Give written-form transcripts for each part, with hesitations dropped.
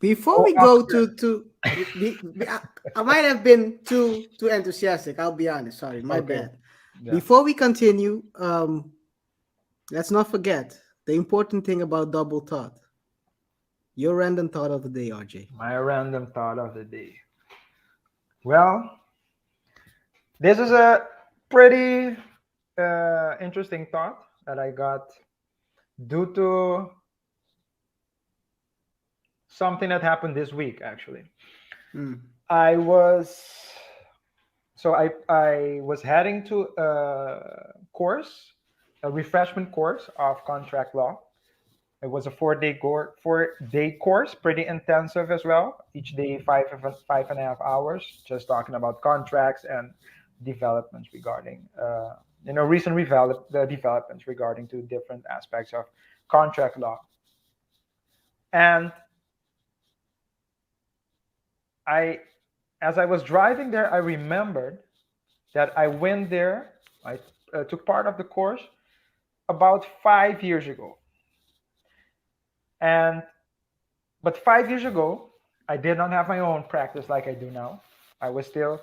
Before Oh, we go after. I might have been too enthusiastic. I'll be honest. Sorry, my Okay. bad. Yeah. Before we continue, let's not forget the important thing about double thought. Your random thought of the day, RJ. My random thought of the day. Well, this is a pretty interesting thought that I got due to something that happened this week, actually. Mm, I was I was heading to a course, a refreshment course of contract law. It was a 4-day course, pretty intensive as well. Each day, 5.5 hours, just talking about contracts and developments regarding, recent the developments regarding to different aspects of contract law. And I, as I was driving there, I remembered that I went there. I took part of the course about 5 years ago, and but 5 years ago, I did not have my own practice like I do now. I was still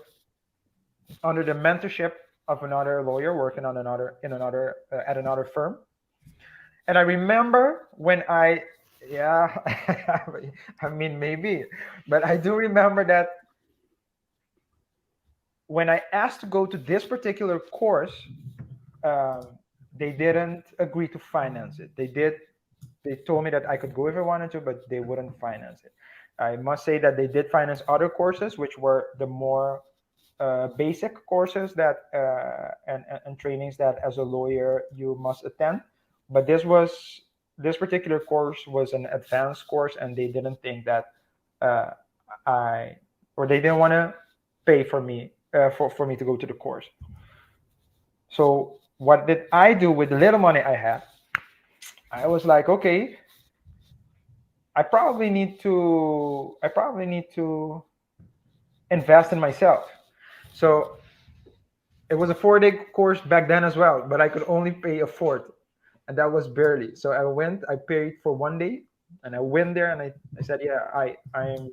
under the mentorship of another lawyer working on another at another firm. And I remember when yeah, I mean maybe, but I do remember that when I asked to go to this particular course, um, they didn't agree to finance it. They told me that I could go if I wanted to, but they wouldn't finance it. I must say that they did finance other courses, which were the more basic courses that and trainings that as a lawyer you must attend. But this particular course was an advanced course, and they didn't think that uh, I or they didn't want to pay for me for me to go to the course. So what did I do with the little money I had? I was like, okay, I probably need to invest in myself. So it was a 4-day course back then as well, but I could only pay a fourth, and that was barely. So I paid for one day, and I went there, and I said, yeah, I'm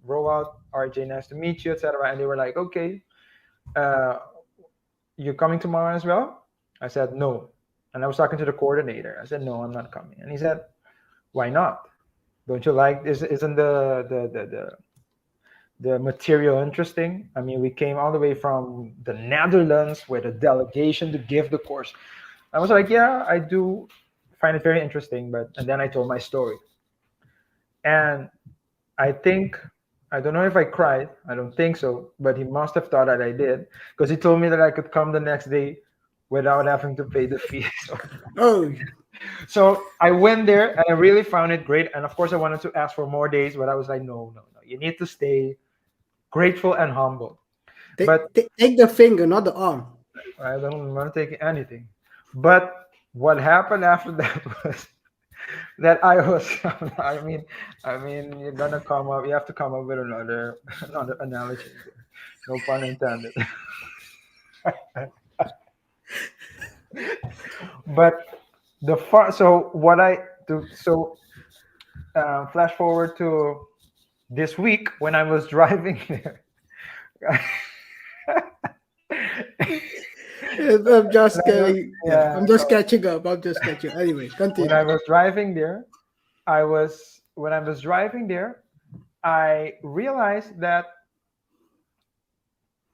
Roald RJ, nice to meet you, etc. And they were like, okay, uh, you're coming tomorrow as well? I said no, and I was talking to the coordinator. I said no, I'm not coming, and he said, why not? Don't you like this? Isn't the material interesting? I mean, we came all the way from the Netherlands with a delegation to give the course. I was like, yeah, I do find it very interesting. But and then I told my story, and I think I don't know if I cried. I don't think so, but he must have thought that I did because he told me that I could come the next day without having to pay the fee. oh, So I went there and I really found it great. And of course, I wanted to ask for more days, but I was like, no, no, no. You need to stay grateful and humble. But take the finger, not the arm. I don't want to take anything. But what happened after that was that I was, I mean, you're gonna come up. You have to come up with another analogy. No pun intended. But so what I do. So flash forward to this week when I was driving there. I'm just getting, yeah, Yeah. I'm just catching up. I'm just catching. Anyway, When I continue. was driving there, when I was driving there, I realized that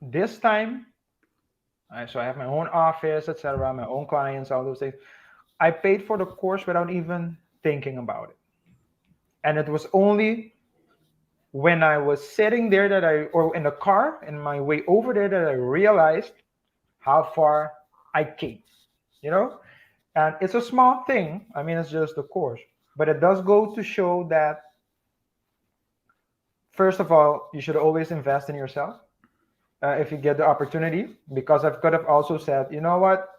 this time, so I have my own office, etc., my own clients, all those things. I paid for the course without even thinking about it, and it was only when I was sitting there or in the car, in my way over there, that I realized how far I came. You know, and it's a small thing. I mean, it's just the course, but it does go to show that first of all, you should always invest in yourself if you get the opportunity. Because I could have also said, you know what,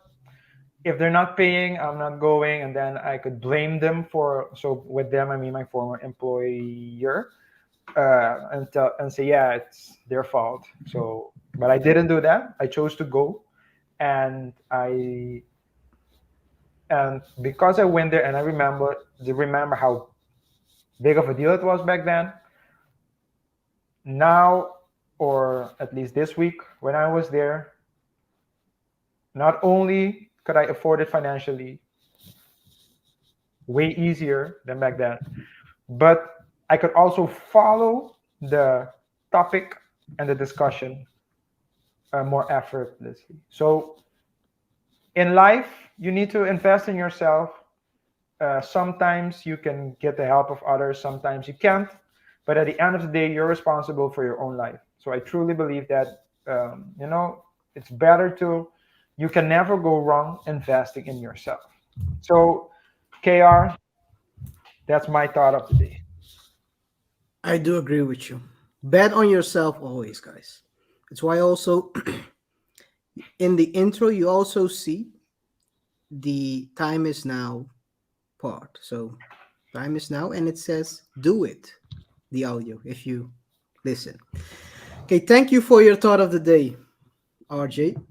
if they're not paying, I'm not going, and then I could blame them for. So with them, I mean my former employer, and say, yeah, it's their fault. So, but I didn't do that. I chose to go, and because I went there, and I remember how big of a deal it was back then. now, or at least this week when I was there, not only could I afford it financially, way easier than back then, but I could also follow the topic and the discussion more effortlessly. So in life, you need to invest in yourself. Sometimes you can get the help of others, sometimes you can't. But at the end of the day, you're responsible for your own life. So I truly believe that, it's better to, you can never go wrong investing in yourself. So, KR, that's my thought of the day. I do agree with you. Bet on yourself always, guys. That's why also in the intro you also see the time is now part. So time is now, and it says do it. The audio, if you listen. Okay, thank you for your thought of the day, RJ.